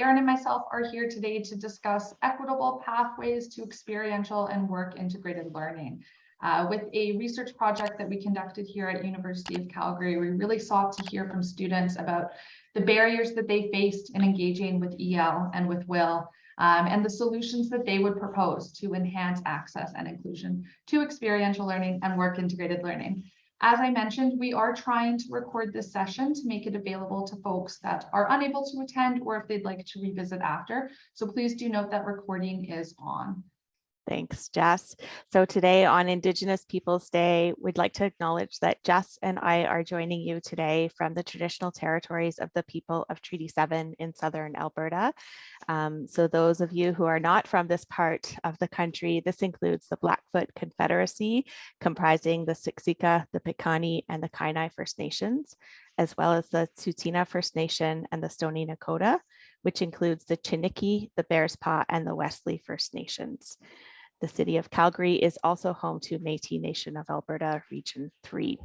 Erin and myself are here today to discuss equitable pathways to experiential and work integrated learning. With a research project that we conducted here at University of Calgary, we really sought to hear from students about the barriers that they faced in engaging with EL and with WIL, and the solutions that they would propose to enhance access and inclusion to experiential learning and work integrated learning. As I mentioned, we are trying to record this session to make it available to folks that are unable to attend or if they'd like to revisit after. So please do note that recording is on. Thanks, Jess. So today on Indigenous Peoples Day, we'd like to acknowledge that Jess and I are joining you today from the traditional territories of the people of Treaty 7 in southern Alberta. So those of you who are not from this part of the country, this includes the Blackfoot Confederacy, comprising the Siksika, the Piikani, and the Kainai First Nations, as well as the Tsuut'ina First Nation and the Stoney Nakoda, which includes the Chiniki, the Bearspaw, and the Wesley First Nations. The city of Calgary is also home to Métis Nation of Alberta, Region 3.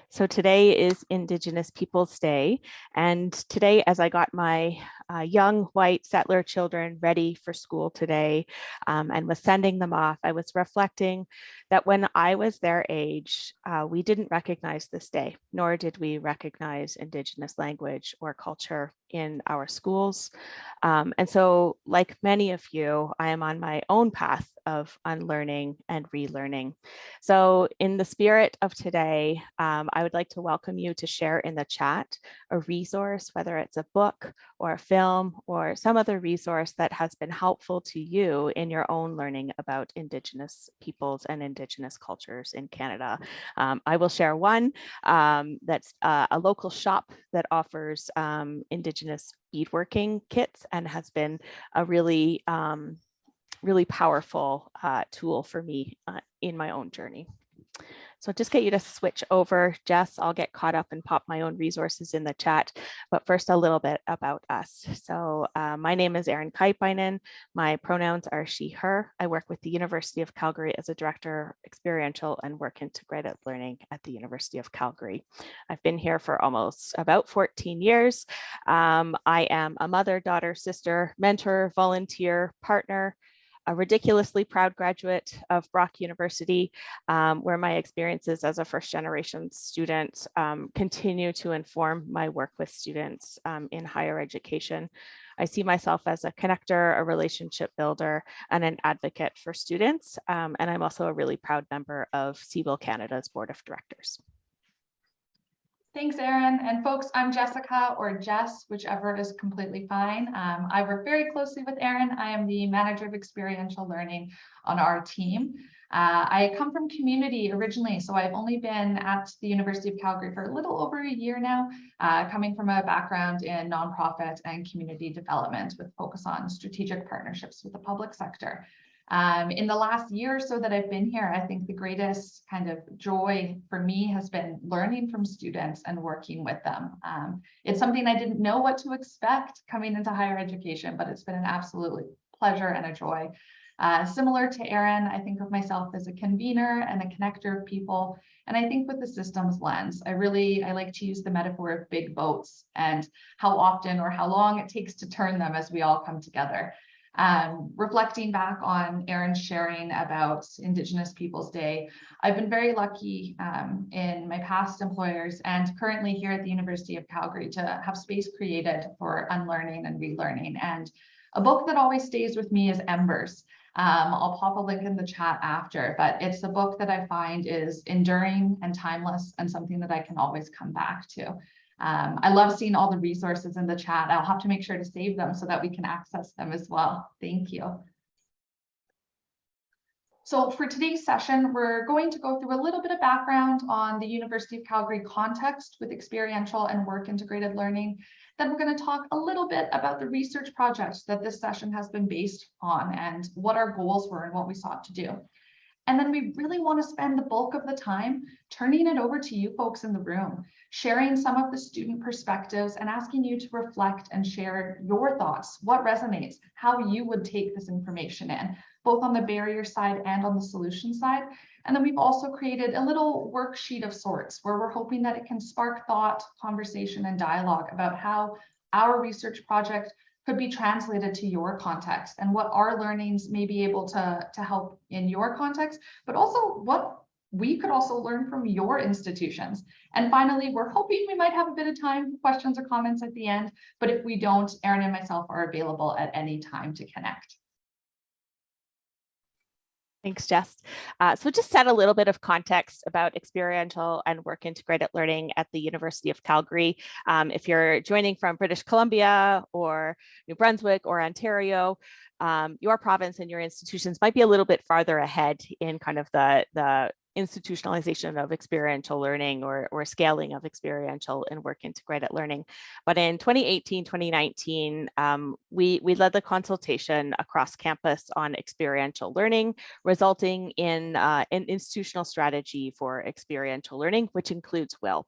So today is Indigenous Peoples Day, and today, as I got my young white settler children ready for school today and was sending them off, I was reflecting that when I was their age, we didn't recognize this day, nor did we recognize Indigenous language or culture in our schools. And so, like many of you, I am on my own path of unlearning and relearning. So in the spirit of today, I would like to welcome you to share in the chat a resource, whether it's a book or a film or some other resource that has been helpful to you in your own learning about Indigenous peoples and Indigenous cultures in Canada. I will share one that's a local shop that offers Indigenous beadworking kits and has been a really powerful tool for me in my own journey. So just get you to switch over, Jess. I'll get caught up and pop my own resources in the chat. But first, a little bit about us. So my name is Erin Kaipainen. My pronouns are she, her. I work with the University of Calgary as a director, experiential and work integrated learning at the University of Calgary. I've been here for about 14 years. I am a mother, daughter, sister, mentor, volunteer, partner, a ridiculously proud graduate of Brock University, where my experiences as a first-generation student continue to inform my work with students in higher education. I see myself as a connector, a relationship builder, and an advocate for students. And I'm also a really proud member of CEWIL Canada's Board of Directors. Thanks, Erin. And folks, I'm Jessica, or Jess, whichever is completely fine. I work very closely with Erin. I am the manager of experiential learning on our team. I come from community originally, so I've only been at the University of Calgary for a little over a year now, coming from a background in nonprofit and community development with focus on strategic partnerships with the public sector. In the last year or so that I've been here, I think the greatest kind of joy for me has been learning from students and working with them. It's something I didn't know what to expect coming into higher education, but it's been an absolute pleasure and a joy. Similar to Erin, I think of myself as a convener and a connector of people. And I think with the systems lens, I like to use the metaphor of big boats and how often or how long it takes to turn them as we all come together. Reflecting back on Erin's sharing about Indigenous Peoples Day, I've been very lucky in my past employers and currently here at the University of Calgary to have space created for unlearning and relearning. And a book that always stays with me is Embers. I'll pop a link in the chat after, but it's a book that I find is enduring and timeless and something that I can always come back to. I love seeing all the resources in the chat. I'll have to make sure to save them so that we can access them as well. Thank you. So for today's session, we're going to go through a little bit of background on the University of Calgary context with experiential and work integrated learning. Then we're going to talk a little bit about the research project that this session has been based on and what our goals were and what we sought to do. And then we really want to spend the bulk of the time turning it over to you folks in the room, sharing some of the student perspectives and asking you to reflect and share your thoughts, what resonates, how you would take this information in, both on the barrier side and on the solution side. And then we've also created a little worksheet of sorts where we're hoping that it can spark thought, conversation, and dialogue about how our research project could be translated to your context and what our learnings may be able to help in your context, but also what we could also learn from your institutions. And finally, we're hoping we might have a bit of time for questions or comments at the end, but if we don't, Erin and myself are available at any time to connect. Thanks, Jess. So just set a little bit of context about experiential and work integrated learning at the University of Calgary. If you're joining from British Columbia or New Brunswick or Ontario, your province and your institutions might be a little bit farther ahead in kind of the institutionalization of experiential learning or scaling of experiential and work integrated learning. But in 2018, 2019, we led the consultation across campus on experiential learning, resulting in an institutional strategy for experiential learning, which includes CEWIL.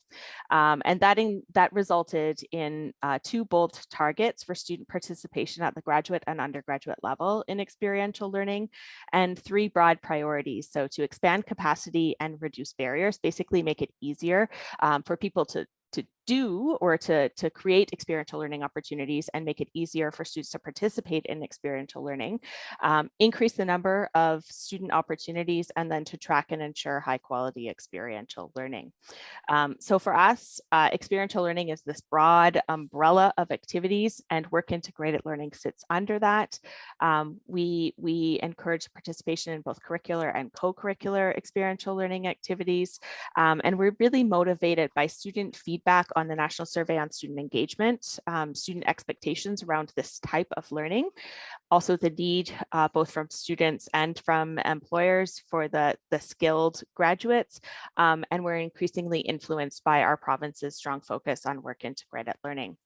And that resulted in 2 bold targets for student participation at the graduate and undergraduate level in experiential learning, and 3 broad priorities. So to expand capacity and reduce barriers, basically make it easier for people to do or to create experiential learning opportunities and make it easier for students to participate in experiential learning, increase the number of student opportunities, and then to track and ensure high quality experiential learning. So for us, experiential learning is this broad umbrella of activities, and work integrated learning sits under that. We encourage participation in both curricular and co-curricular experiential learning activities, and we're really motivated by student feedback on the National Survey on Student Engagement, student expectations around this type of learning, also the need both from students and from employers for the skilled graduates, and we're increasingly influenced by our province's strong focus on work integrated learning.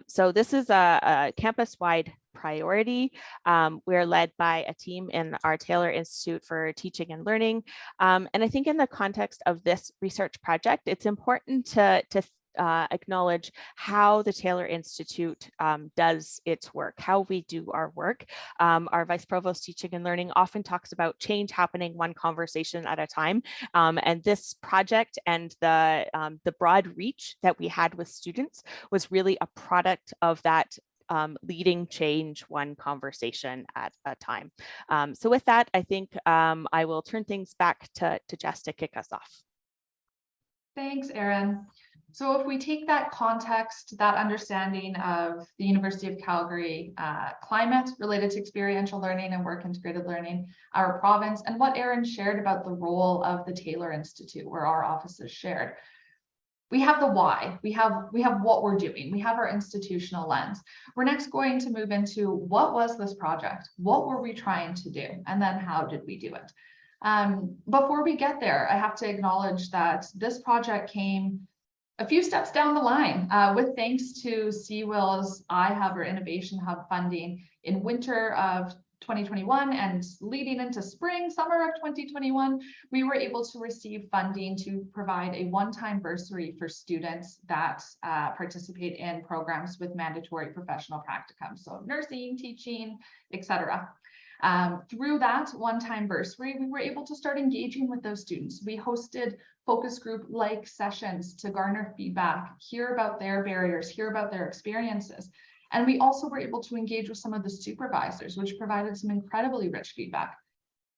So this is a campus-wide priority. We're led by a team in our Taylor Institute for Teaching and Learning. And I think in the context of this research project, it's important to acknowledge how the Taylor Institute does its work, how we do our work. Our Vice Provost Teaching and Learning often talks about change happening one conversation at a time. And this project and the broad reach that we had with students was really a product of that leading change one conversation at a time. So with that, I think I will turn things back to Jess to kick us off. Thanks, Erin. So if we take that context, that understanding of the University of Calgary climate related to experiential learning and work integrated learning, our province, and what Erin shared about the role of the Taylor Institute, where our offices shared, we have the why, we have what we're doing, we have our institutional lens. We're next going to move into what was this project? What were we trying to do? And then how did we do it? Before we get there, I have to acknowledge that this project came a few steps down the line with thanks to CEWIL's iHub or Innovation Hub funding in winter of 2021 and leading into summer of 2021, we were able to receive funding to provide a one-time bursary for students that participate in programs with mandatory professional practicum. So nursing, teaching, etc. Through that one-time bursary, we were able to start engaging with those students. We hosted focus group-like sessions to garner feedback, hear about their barriers, hear about their experiences. And we also were able to engage with some of the supervisors, which provided some incredibly rich feedback.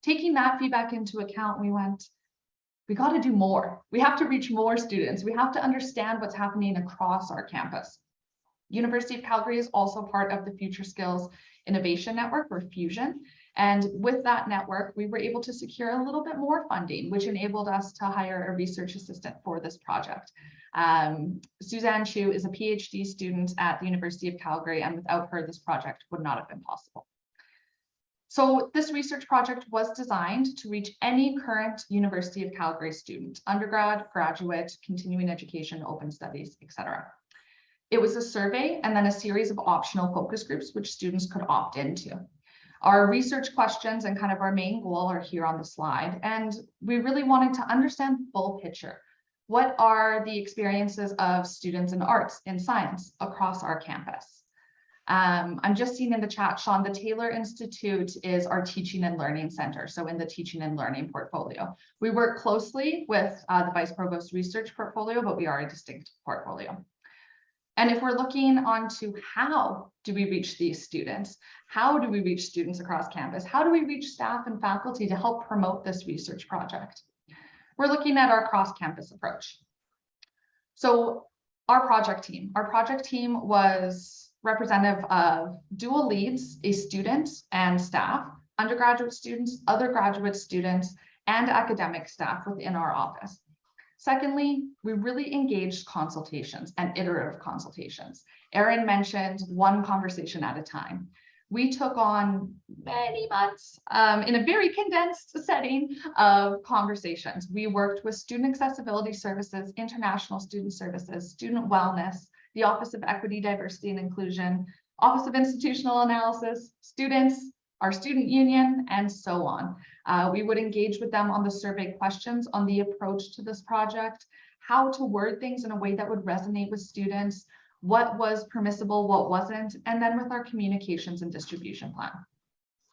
Taking that feedback into account, we got to do more. We have to reach more students. We have to understand what's happening across our campus. University of Calgary is also part of the Future Skills Innovation Network, or Fusion. And with that network, we were able to secure a little bit more funding, which enabled us to hire a research assistant for this project. Suzanne Chu is a PhD student at the University of Calgary, and without her, this project would not have been possible. So this research project was designed to reach any current University of Calgary student, undergrad, graduate, continuing education, open studies, etc. It was a survey and then a series of optional focus groups which students could opt into. Our research questions and kind of our main goal are here on the slide. And we really wanted to understand the full picture. What are the experiences of students in arts and science across our campus? I'm just seeing in the chat, Sean, the Taylor Institute is our teaching and learning center. So in the teaching and learning portfolio, we work closely with the Vice Provost research portfolio, but we are a distinct portfolio. And if we're looking onto how do we reach these students, how do we reach students across campus? How do we reach staff and faculty to help promote this research project? We're looking at our cross-campus approach. So our project team was representative of dual leads, a student and staff, undergraduate students, other graduate students, and academic staff within our office. Secondly, we really engaged consultations and iterative consultations. Erin mentioned one conversation at a time. We took on many months in a very condensed setting of conversations. We worked with student accessibility services, international student services, student wellness, the Office of Equity, Diversity, and Inclusion, Office of Institutional Analysis, students, our student union, and so on. We would engage with them on the survey questions, on the approach to this project, how to word things in a way that would resonate with students, what was permissible, what wasn't, and then with our communications and distribution plan.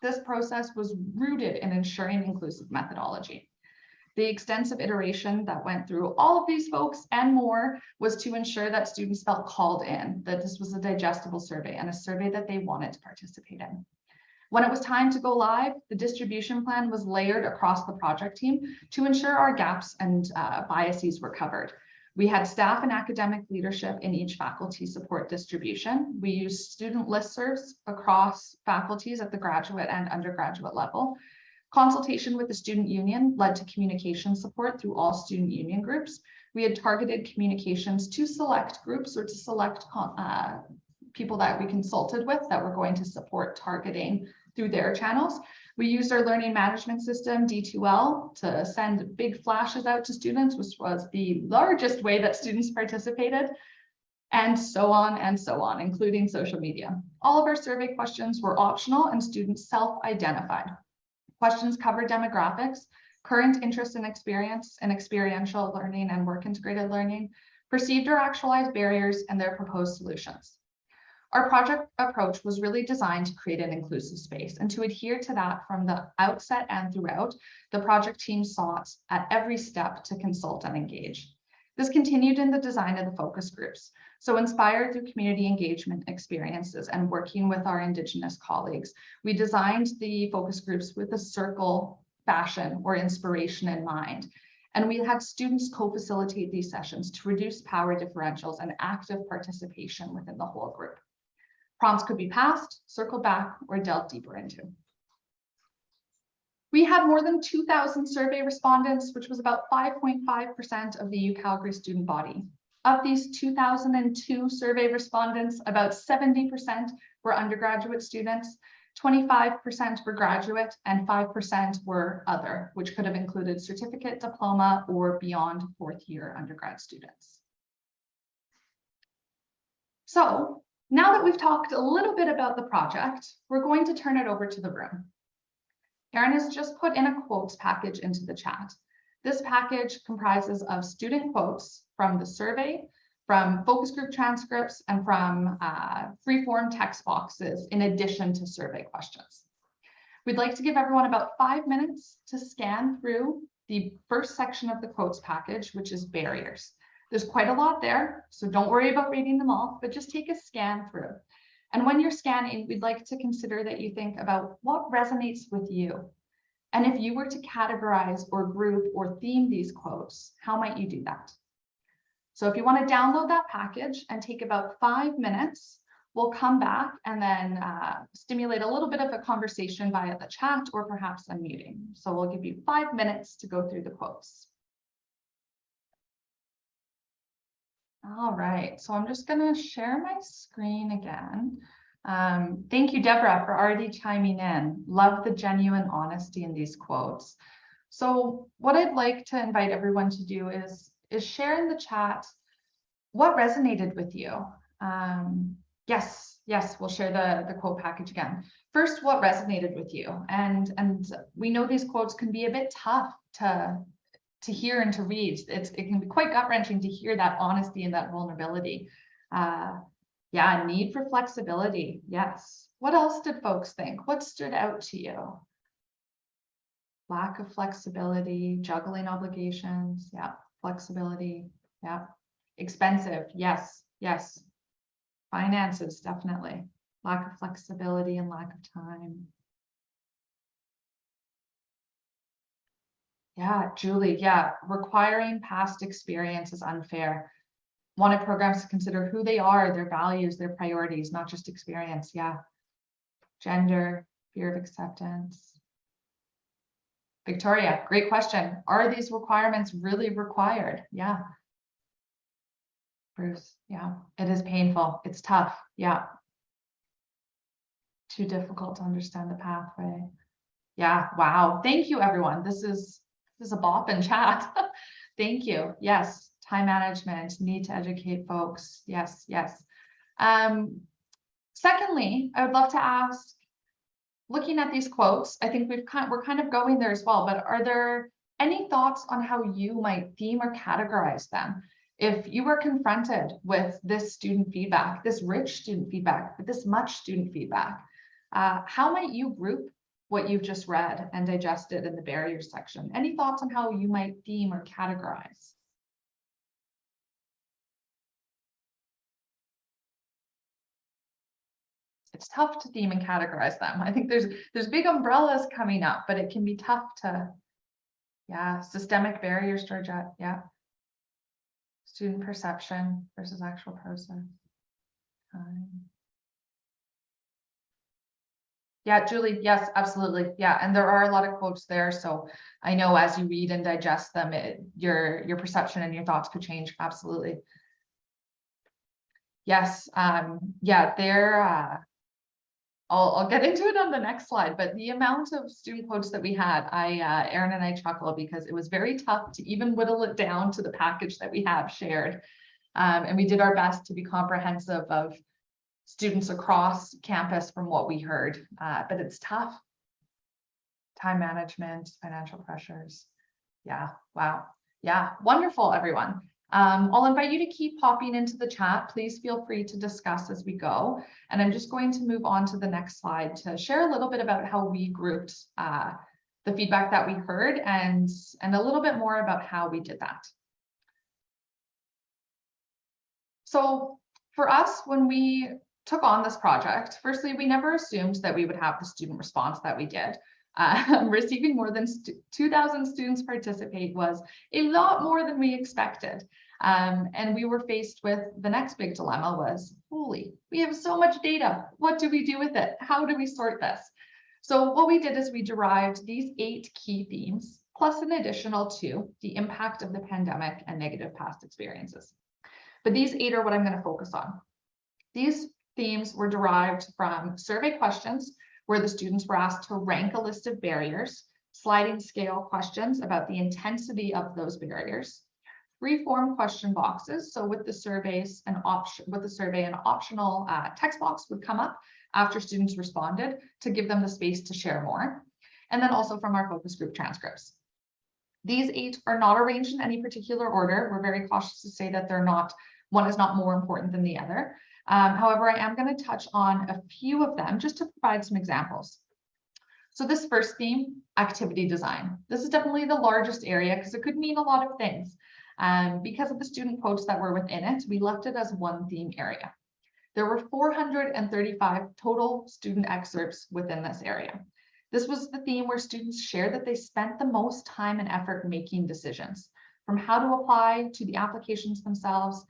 This process was rooted in ensuring inclusive methodology. The extensive iteration that went through all of these folks and more was to ensure that students felt called in, that this was a digestible survey and a survey that they wanted to participate in. When it was time to go live, the distribution plan was layered across the project team to ensure our gaps and biases were covered. We had staff and academic leadership in each faculty support distribution. We used student listservs across faculties at the graduate and undergraduate level. Consultation with the student union led to communication support through all student union groups. We had targeted communications to select groups or to select people that we consulted with that were going to support targeting through their channels. We used our learning management system, D2L, to send big flashes out to students, which was the largest way that students participated, and so on, including social media. All of our survey questions were optional and students self-identified. Questions covered demographics, current interest and experience in experiential learning and work integrated learning, perceived or actualized barriers, and their proposed solutions. Our project approach was really designed to create an inclusive space, and to adhere to that from the outset and throughout, the project team sought at every step to consult and engage. This continued in the design of the focus groups. So inspired through community engagement experiences and working with our Indigenous colleagues, we designed the focus groups with a circle fashion or inspiration in mind. And we had students co-facilitate these sessions to reduce power differentials and active participation within the whole group. Prompts could be passed, circled back, or delved deeper into. We had more than 2,000 survey respondents, which was about 5.5% of the UCalgary student body. Of these 2,002 survey respondents, about 70% were undergraduate students, 25% were graduate, and 5% were other, which could have included certificate, diploma, or beyond fourth-year undergrad students. So, now that we've talked a little bit about the project, we're going to turn it over to the room. Erin has just put in a quotes package into the chat. This package comprises of student quotes from the survey, from focus group transcripts, and from free-form text boxes in addition to survey questions. We'd like to give everyone about 5 minutes to scan through the first section of the quotes package, which is barriers. There's quite a lot there, so don't worry about reading them all, but just take a scan through. And when you're scanning, we'd like to consider that you think about what resonates with you. And if you were to categorize or group or theme these quotes, how might you do that? So if you want to download that package and take about 5 minutes, we'll come back and then stimulate a little bit of a conversation via the chat or perhaps unmuting. So we'll give you 5 minutes to go through the quotes. All right, so I'm just going to share my screen again. Thank you, Deborah, for already chiming in. Love the genuine honesty in these quotes. So what I'd like to invite everyone to do is share in the chat what resonated with you. Yes, we'll share the quote package again. First, what resonated with you? And we know these quotes can be a bit tough to hear and to read. It can be quite gut-wrenching to hear that honesty and that vulnerability. Yeah, need for flexibility. Yes. What else did folks think? What stood out to you? Lack of flexibility, juggling obligations. Yeah, flexibility. Yeah. Expensive. Yes. Finances, definitely. Lack of flexibility and lack of time. Yeah, Julie, yeah, requiring past experience is unfair. Wanted programs to consider who they are, their values, their priorities, not just experience. Yeah. Gender, fear of acceptance. Victoria, great question. Are these requirements really required? Yeah. Bruce, yeah, it is painful. It's tough. Yeah. Too difficult to understand the pathway. Yeah, wow. Thank you, everyone. This is a bop in chat. Thank you. Yes, time management, need to educate folks. Yes, yes. Secondly, I would love to ask, looking at these quotes, I think we're kind of going there as well, but are there any thoughts on how you might theme or categorize them? If you were confronted with this student feedback, this rich student feedback, with this much student feedback, how might you group what you've just read and digested in the barriers section? Any thoughts on how you might theme or categorize? It's tough to theme and categorize them. I think there's big umbrellas coming up, but it can be tough to, yeah, systemic barriers to reject, yeah. Student perception versus actual process. Yeah, Julie, yes, absolutely. Yeah, and there are a lot of quotes there. So I know as you read and digest them, your perception and your thoughts could change. Absolutely. Yes, yeah, I'll get into it on the next slide, but the amount of student quotes that we had, Erin and I chuckled because it was very tough to even whittle it down to the package that we have shared. And we did our best to be comprehensive of students across campus from what we heard, but it's tough. Time management, financial pressures. Yeah, wow. Yeah, wonderful, everyone. I'll invite you to keep popping into the chat. Please feel free to discuss as we go. And I'm just going to move on to the next slide to share a little bit about how we grouped the feedback that we heard and a little bit more about how we did that. So for us, when we took on this project, firstly, we never assumed that we would have the student response that we did. Receiving more than 2,000 students participate was a lot more than we expected. And we were faced with the next big dilemma was, holy, we have so much data. What do we do with it? How do we sort this? So what we did is we derived these 8 key themes, plus an additional 2, the impact of the pandemic and negative past experiences. But these 8 are what I'm going to focus on. These themes were derived from survey questions where the students were asked to rank a list of barriers, sliding scale questions about the intensity of those barriers, free-form question boxes. So with the surveys, an optional text box would come up after students responded to give them the space to share more. And then also from our focus group transcripts. These 8 are not arranged in any particular order. We're very cautious to say that one is not more important than the other. However, I am going to touch on a few of them just to provide some examples. So this first theme, activity design. This is definitely the largest area because it could mean a lot of things. Because of the student quotes that were within it, we left it as one theme area. There were 435 total student excerpts within this area. This was the theme where students shared that they spent the most time and effort making decisions, from how to apply to the applications themselves,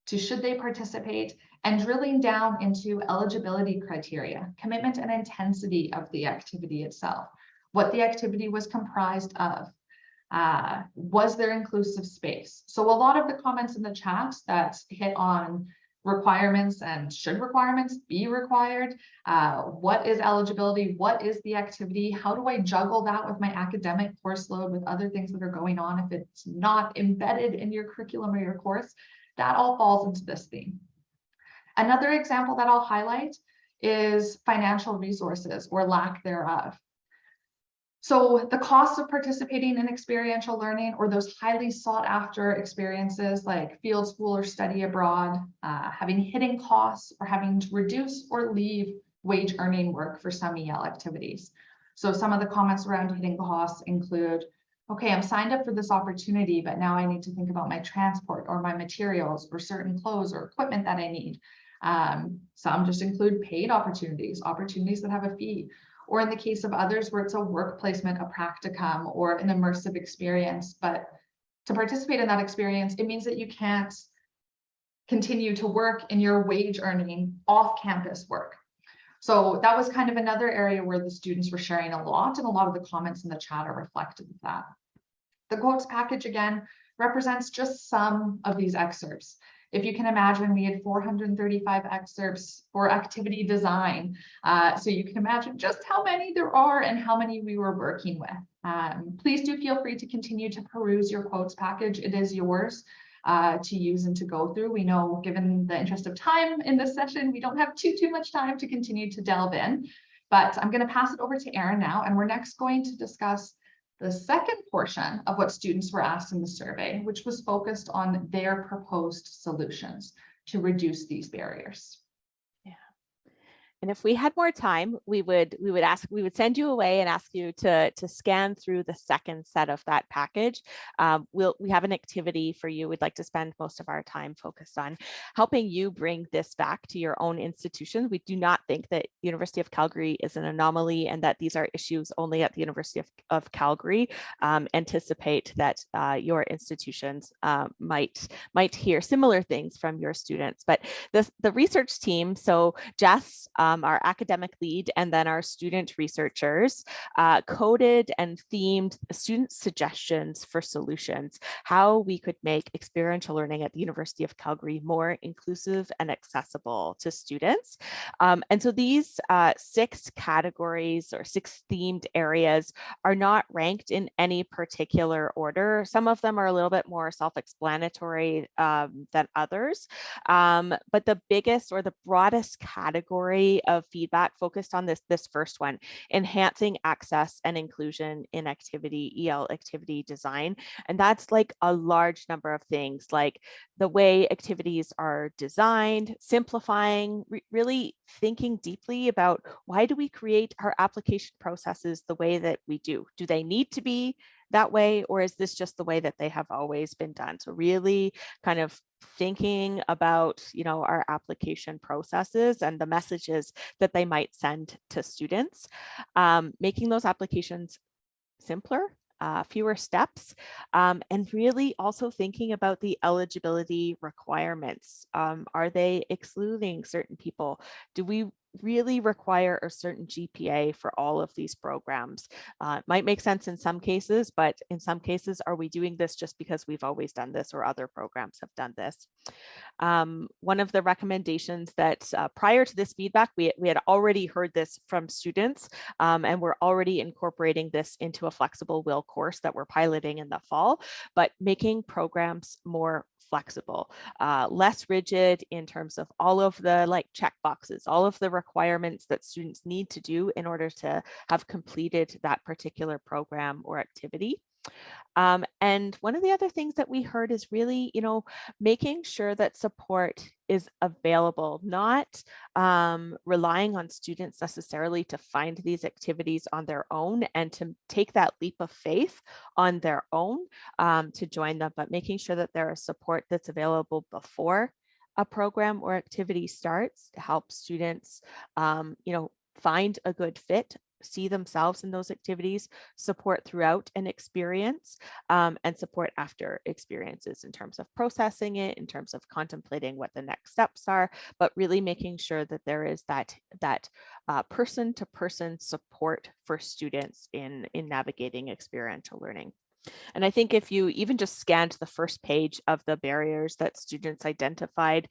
to should they participate, and drilling down into eligibility criteria, commitment and intensity of the activity itself, what the activity was comprised of, was there inclusive space? So a lot of the comments in the chat that hit on requirements and should requirements be required, what is eligibility, what is the activity, how do I juggle that with my academic course load with other things that are going on if it's not embedded in your curriculum or your course, that all falls into this theme. Another example that I'll highlight is financial resources or lack thereof. So the cost of participating in experiential learning or those highly sought after experiences like field school or study abroad, having hidden costs or having to reduce or leave wage earning work for some EL activities. So some of the comments around hidden costs include, okay, I'm signed up for this opportunity, but now I need to think about my transport or my materials or certain clothes or equipment that I need. Some just include paid opportunities, opportunities that have a fee, or in the case of others where it's a work placement, a practicum, or an immersive experience. But to participate in that experience, it means that you can't continue to work in your wage earning off-campus work. So that was kind of another area where the students were sharing a lot, and a lot of the comments in the chat are reflective of that. The quotes package, again, represents just some of these excerpts. If you can imagine, we had 435 excerpts for activity design. So you can imagine just how many there are and how many we were working with. Please do feel free to continue to peruse your quotes package. It is yours to use and to go through. We know, given the interest of time in this session, we don't have too much time to continue to delve in, but I'm going to pass it over to Erin now, and we're next going to discuss the second portion of what students were asked in the survey, which was focused on their proposed solutions to reduce these barriers. And if we had more time, we would send you away and ask you to scan through the second set of that package. We have an activity for you. We'd like to spend most of our time focused on helping you bring this back to your own institution. We do not think that University of Calgary is an anomaly and that these are issues only at the University of Calgary. Anticipate that your institutions might hear similar things from your students. But the research team, so Jess, our academic lead, and then our student researchers coded and themed student suggestions for solutions, how we could make experiential learning at the University of Calgary more inclusive and accessible to students. And so these 6 categories or 6 themed areas are not ranked in any particular order. Some of them are a little bit more self-explanatory than others. But the biggest or the broadest category of feedback focused on this first one, enhancing access and inclusion in EL activity design. And that's like a large number of things, like the way activities are designed, simplifying, really thinking deeply about why do we create our application processes the way that we do? Do they need to be that way, or is this just the way that they have always been done? So really kind of thinking about, our application processes and the messages that they might send to students, making those applications simpler, fewer steps, and really also thinking about the eligibility requirements. Are they excluding certain people? Do we really require a certain GPA for all of these programs? It might make sense in some cases, but in some cases, are we doing this just because we've always done this or other programs have done this? One of the recommendations that prior to this feedback, we had already heard this from students, and we're already incorporating this into a flexible WIL course that we're piloting in the fall, but making programs more flexible, less rigid in terms of all of the check boxes, all of the requirements that students need to do in order to have completed that particular program or activity. And one of the other things that we heard is really, making sure that support is available, not relying on students necessarily to find these activities on their own and to take that leap of faith on their own to join them, but making sure that there is support that's available before a program or activity starts to help students, find a good fit, see themselves in those activities, support throughout an experience, and support after experiences in terms of processing it, in terms of contemplating what the next steps are, but really making sure that there is that person-to-person support for students in navigating experiential learning. And I think if you even just scanned the first page of the barriers that students identified,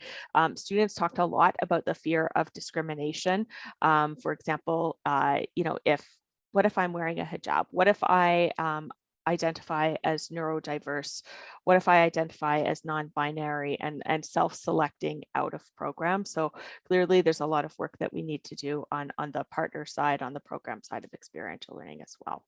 students talked a lot about the fear of discrimination. For example, what if I'm wearing a hijab? What if I identify as neurodiverse? What if I identify as non-binary and self-selecting out of programs? So clearly there's a lot of work that we need to do on the partner side, on the program side of experiential learning as well.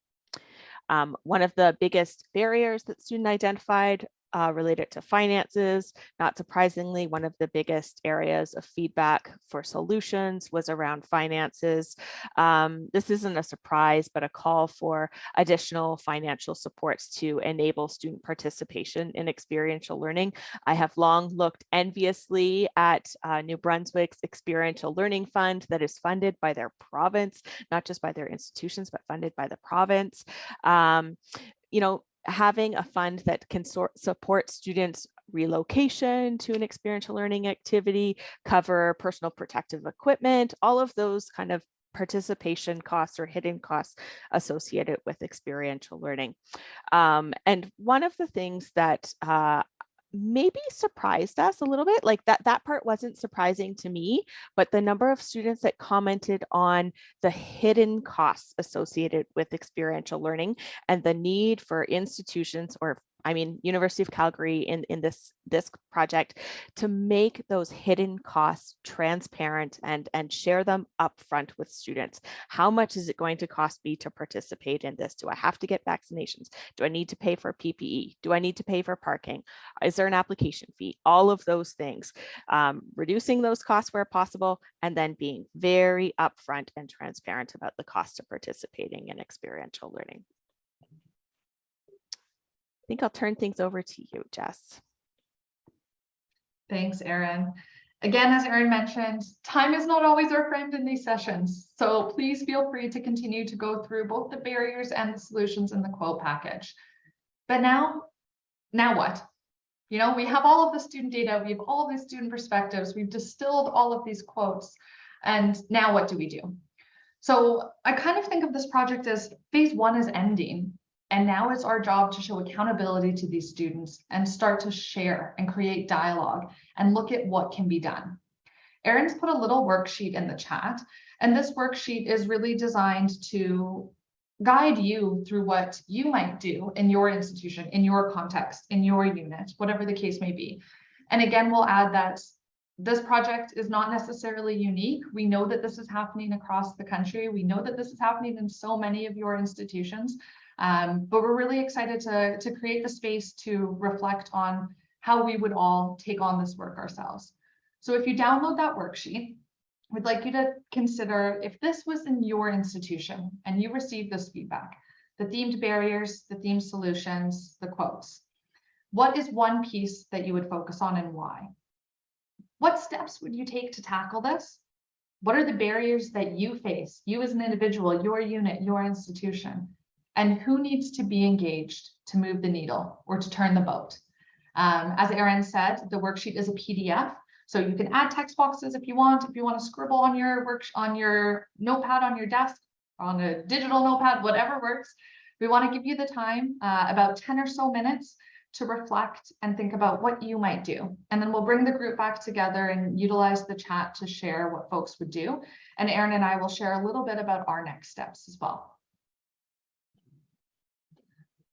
One of the biggest barriers that students identified related to finances. Not surprisingly, one of the biggest areas of feedback for solutions was around finances. This isn't a surprise, but a call for additional financial supports to enable student participation in experiential learning. I have long looked enviously at New Brunswick's Experiential Learning Fund that is funded by their province, not just by their institutions, but funded by the province. You know, having a fund that can support students' relocation to an experiential learning activity, cover personal protective equipment, all of those kind of participation costs or hidden costs associated with experiential learning. And one of the things that maybe surprised us a little bit, like that part wasn't surprising to me, but the number of students that commented on the hidden costs associated with experiential learning and the need for institutions, or I mean, University of Calgary in this project, to make those hidden costs transparent and share them upfront with students. How much is it going to cost me to participate in this? Do I have to get vaccinations? Do I need to pay for PPE? Do I need to pay for parking? Is there an application fee? All of those things, reducing those costs where possible, and then being very upfront and transparent about the cost of participating in experiential learning. I think I'll turn things over to you, Jess. Thanks, Erin. Again, as Erin mentioned, time is not always our friend in these sessions, so please feel free to continue to go through both the barriers and the solutions in the quote package. But now what? You know, we have all of the student data, we have all of these student perspectives, we've distilled all of these quotes, and now what do we do? So I kind of think of this project as phase one is ending. And now it's our job to show accountability to these students and start to share and create dialogue and look at what can be done. Erin's put a little worksheet in the chat, and this worksheet is really designed to guide you through what you might do in your institution, in your context, in your unit, whatever the case may be. And again, we'll add that this project is not necessarily unique. We know that this is happening across the country. We know that this is happening in so many of your institutions. But we're really excited to create the space to reflect on how we would all take on this work ourselves. So if you download that worksheet, we'd like you to consider if this was in your institution and you received this feedback, the themed barriers, the themed solutions, the quotes. What is one piece that you would focus on and why? What steps would you take to tackle this? What are the barriers that you face, you as an individual, your unit, your institution? And who needs to be engaged to move the needle or to turn the boat? As Erin said, the worksheet is a PDF, so you can add text boxes if you want to scribble on your notepad on your desk, on a digital notepad, whatever works. We want to give you the time, about 10 or so minutes, to reflect and think about what you might do. And then we'll bring the group back together and utilize the chat to share what folks would do. And Erin and I will share a little bit about our next steps as well.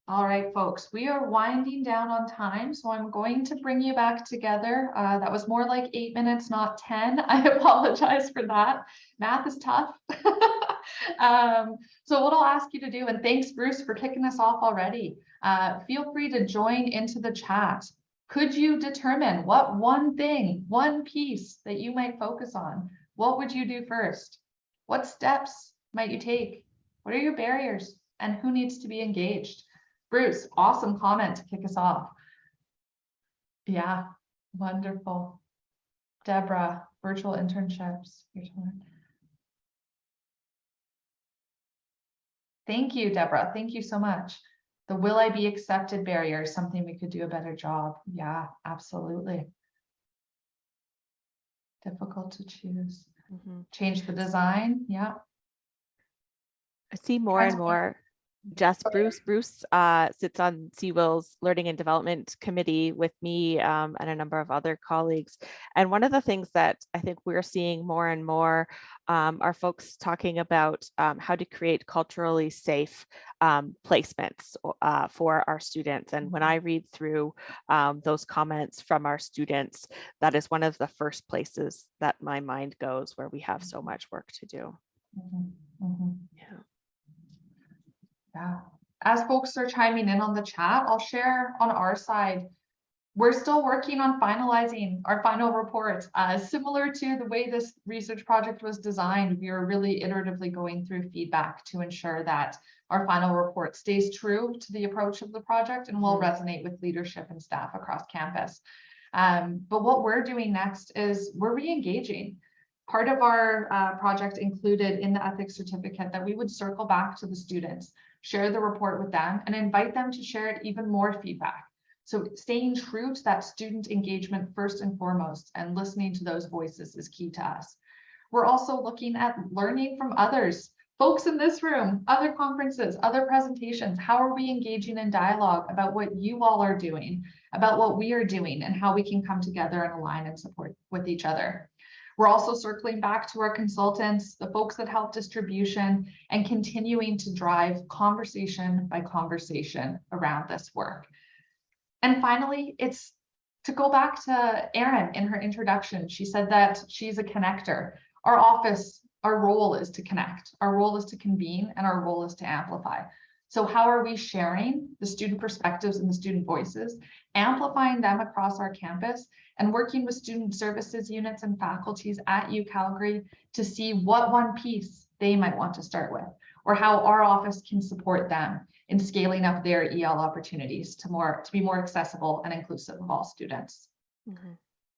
All right, folks, we are winding down on time, so I'm going to bring you back together. That was more like 8 minutes, not 10. I apologize for that. Math is tough. So what I'll ask you to do, and thanks, Bruce, for kicking us off already. Feel free to join into the chat. Could you determine what one thing, one piece that you might focus on? What would you do first? What steps might you take? What are your barriers? And who needs to be engaged? Bruce, awesome comment to kick us off. Yeah, wonderful. Deborah, virtual internships. Your turn. Thank you, Deborah. Thank you so much. The will I be accepted barrier is something we could do a better job. Yeah, absolutely. Difficult to choose. Change the design. Yeah. I see more and more. Jess, Bruce sits on CEWIL's Learning and Development Committee with me and a number of other colleagues. And one of the things that I think we're seeing more and more are folks talking about how to create culturally safe placements for our students. And when I read through those comments from our students, that is one of the first places that my mind goes, where we have so much work to do. Yeah. Yeah. As folks are chiming in on the chat, I'll share on our side We're still working on finalizing our final report. Similar to the way this research project was designed, we are really iteratively going through feedback to ensure that our final report stays true to the approach of the project and will resonate with leadership and staff across campus. But what we're doing next is we're re-engaging. Part of our project included in the ethics certificate that we would circle back to the students, share the report with them, and invite them to share even more feedback. So staying true to that student engagement first and foremost, and listening to those voices is key to us. We're also looking at learning from others, folks in this room, other conferences, other presentations. How are we engaging in dialogue about what you all are doing, about what we are doing, and how we can come together and align and support with each other. We're also circling back to our consultants, the folks that help distribution, and continuing to drive conversation by conversation around this work. And finally, it's to go back to Erin in her introduction. She said that she's a connector. Our office, our role is to connect, our role is to convene, and our role is to amplify. So how are we sharing the student perspectives and the student voices, amplifying them across our campus, and working with student services units and faculties at UCalgary to see what one piece they might want to start with, or how our office can support them in scaling up their EL opportunities to be more accessible and inclusive of all students.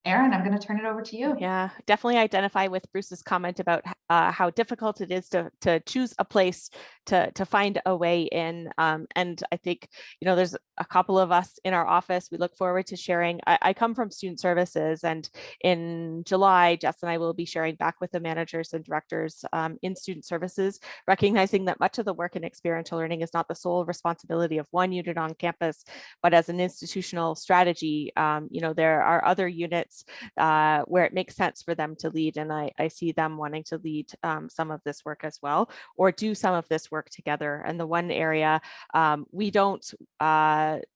Erin, I'm going to turn it over to you. Yeah, definitely identify with Bruce's comment about how difficult it is to choose a place to find a way in. And I think, you know, there's a couple of us in our office. We look forward to sharing. I come from student services, and in July, Jess and I will be sharing back with the managers and directors in student services, recognizing that much of the work in experiential learning is not the sole responsibility of one unit on campus, but as an institutional strategy, you know, there are other units where it makes sense for them to lead. And I see them wanting to lead some of this work as well, or do some of this work together. And the one area we don't,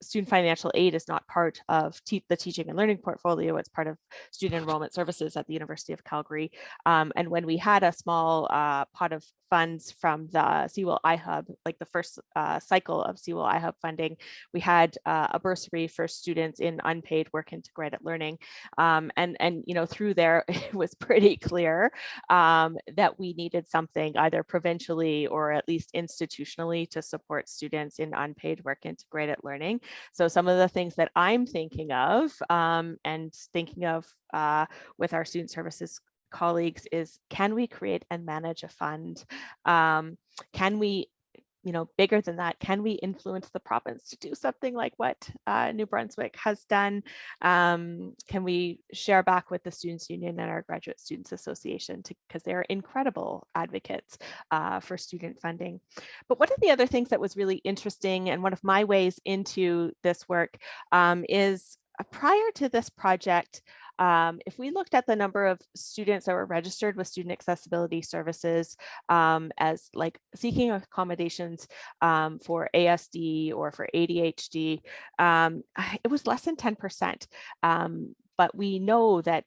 student financial aid is not part of the teaching and learning portfolio. It's part of student enrollment services at the University of Calgary. And when we had a small pot of funds from the CEWIL iHub, like the first cycle of CEWIL iHub funding, we had a bursary for students in unpaid work integrated learning. And you know, through there, it was pretty clear that we needed something either provincially or at least institutionally to support students in unpaid work integrated learning. So some of the things that I'm thinking of and thinking of with our student services colleagues is, can we create and manage a fund? Can we, you know, bigger than that, can we influence the province to do something like what New Brunswick has done? Can we share back with the Students' Union and our Graduate Students Association, because they're incredible advocates for student funding. But one of the other things that was really interesting, and one of my ways into this work is prior to this project, if we looked at the number of students that were registered with student accessibility services as like seeking accommodations for ASD or for ADHD, it was less than 10%. But we know that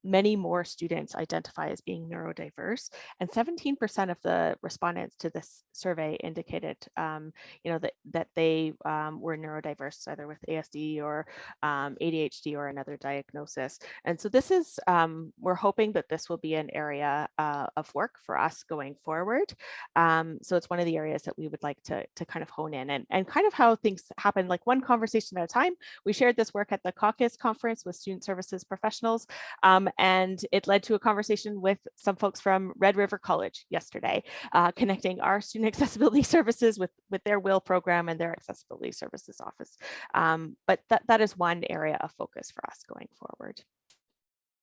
many more students identify as being neurodiverse, and 17% of the respondents to this survey indicated, you know, that they were neurodiverse, either with ASD or ADHD or another diagnosis. And so this is, we're hoping that this will be an area of work for us going forward. So it's one of the areas that we would like to kind of hone in, and kind of how things happen, like one conversation at a time. We shared this work at the Caucus Conference with student services professionals. And it led to a conversation with some folks from Red River College yesterday, connecting our student accessibility services with their WIL program and their accessibility services office. But that is one area of focus for us going forward.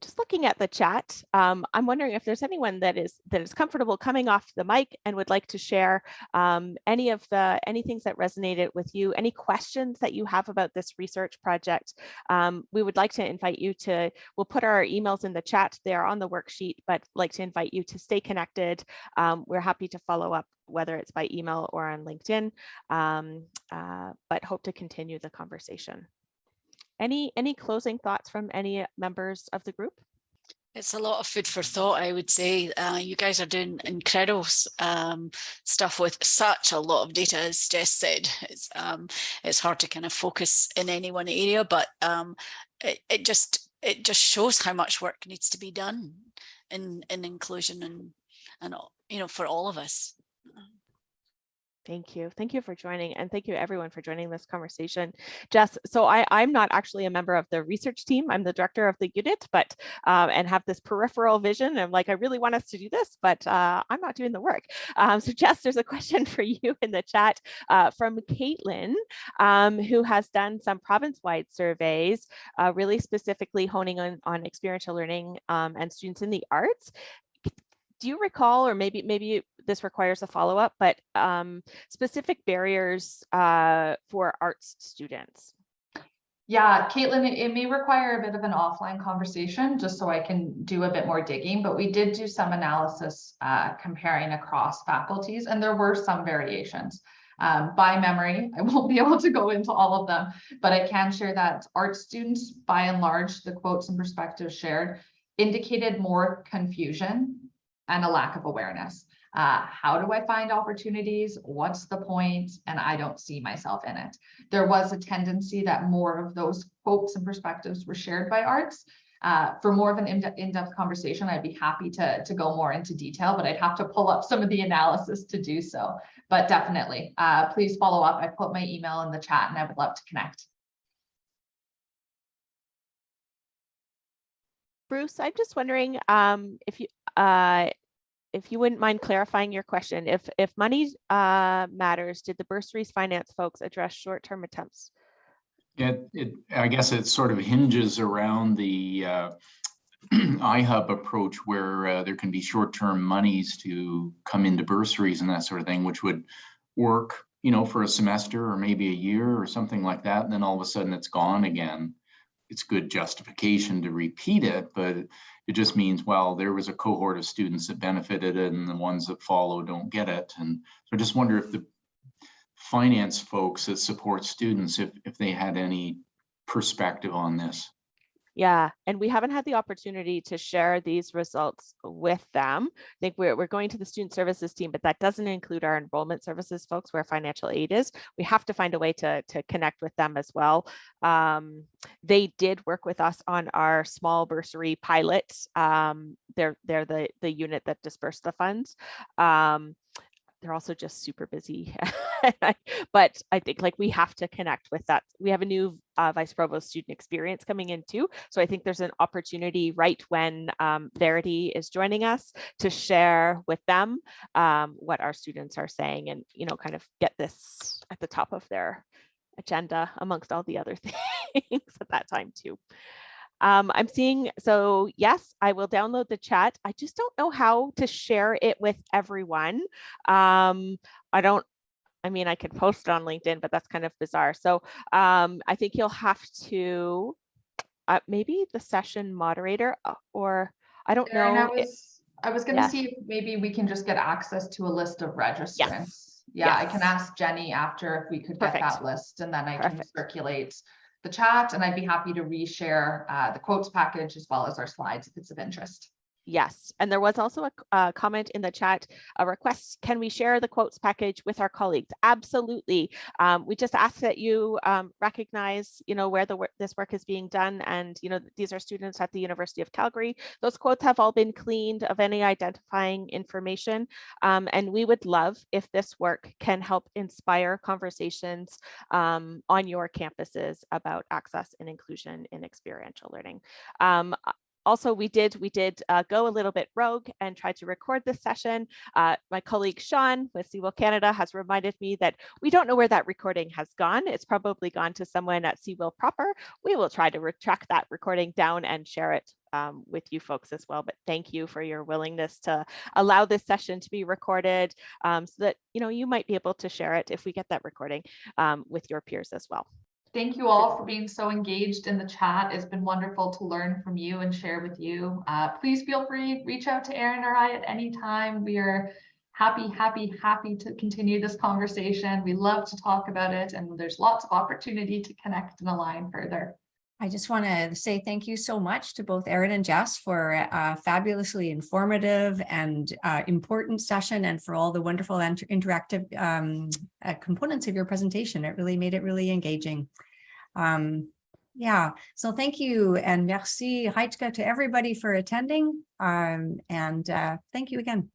Just looking at the chat, I'm wondering if there's anyone that is comfortable coming off the mic and would like to share any things that resonated with you, any questions that you have about this research project. We would like to invite you to, we'll put our emails in the chat there on the worksheet, but like to invite you to stay connected. We're happy to follow up, whether it's by email or on LinkedIn, but hope to continue the conversation. Any closing thoughts from any members of the group? It's a lot of food for thought, I would say. You guys are doing incredible stuff with such a lot of data, as Jess said. It's hard to kind of focus in any one area, but it just shows how much work needs to be done in inclusion and for all of us. Thank you. Thank you for joining, and thank you everyone for joining this conversation. Jess, so I'm not actually a member of the research team. I'm the director of the unit, but and have this peripheral vision. I'm like, I really want us to do this, but I'm not doing the work. So Jess, there's a question for you in the chat from Caitlin, who has done some province-wide surveys, really specifically honing on experiential learning and students in the arts. Do you recall, or maybe this requires a follow-up, but specific barriers for arts students? Yeah, Caitlin, it may require a bit of an offline conversation just so I can do a bit more digging, but we did do some analysis comparing across faculties, and there were some variations. By memory, I won't be able to go into all of them, but I can share that arts students, by and large, the quotes and perspectives shared indicated more confusion and a lack of awareness. How do I find opportunities? What's the point? And I don't see myself in it. There was a tendency that more of those quotes and perspectives were shared by arts. For more of an in-depth conversation, I'd be happy to go more into detail, but I'd have to pull up some of the analysis to do so. But definitely, please follow up. I put my email in the chat and I would love to connect. Bruce, I'm just wondering if you wouldn't mind clarifying your question. If money matters, did the bursaries finance folks address short-term attempts? I guess it sort of hinges around the iHub approach, where there can be short-term monies to come into bursaries and that sort of thing, which would work, for a semester or maybe a year or something like that, and then all of a sudden it's gone again. It's good justification to repeat it, but it just means, well, there was a cohort of students that benefited and the ones that follow don't get it. And so I just wonder if the finance folks that support students, if they had any perspective on this. Yeah, and we haven't had the opportunity to share these results with them. I think we're going to the student services team, but that doesn't include our enrollment services folks where financial aid is. We have to find a way to connect with them as well. They did work with us on our small bursary pilot. They're the unit that dispersed the funds. They're also just super busy, but I think we have to connect with that. We have a new vice provost student experience coming in too. So I think there's an opportunity right when Verity is joining us to share with them what our students are saying, and kind of get this at the top of their agenda amongst all the other things at that time too. I'm seeing, so yes, I will download the chat. I just don't know how to share it with everyone. I mean, I could post it on LinkedIn, but that's kind of bizarre. So I think you'll have to, maybe the session moderator, or I don't know. I was going to see if maybe we can just get access to a list of registrants. Yes. Yeah, yes. I can ask Jenny after if we could get that list, and then I can circulate the chat, and I'd be happy to reshare the quotes package as well as our slides if it's of interest. Yes, and there was also a comment in the chat, a request, can we share the quotes package with our colleagues? Absolutely. We just ask that you recognize, where this work is being done, and these are students at the University of Calgary. Those quotes have all been cleaned of any identifying information, and we would love if this work can help inspire conversations on your campuses about access and inclusion in experiential learning. Also, we did go a little bit rogue and try to record this session. My colleague Sean with CEWIL Canada has reminded me that we don't know where that recording has gone. It's probably gone to someone at CEWIL proper. We will try to retract that recording down and share it with you folks as well. But thank you for your willingness to allow this session to be recorded, so that you might be able to share it if we get that recording with your peers as well. Thank you all for being so engaged in the chat. It's been wonderful to learn from you and share with you. Please feel free, reach out to Erin or I at any time. We are happy to continue this conversation. We love to talk about it, and there's lots of opportunity to connect and align further. I just want to say thank you so much to both Erin and Jess for a fabulously informative and important session, and for all the wonderful interactive components of your presentation. It really made it really engaging. Yeah, so thank you, and merci Heitke to everybody for attending, and thank you again.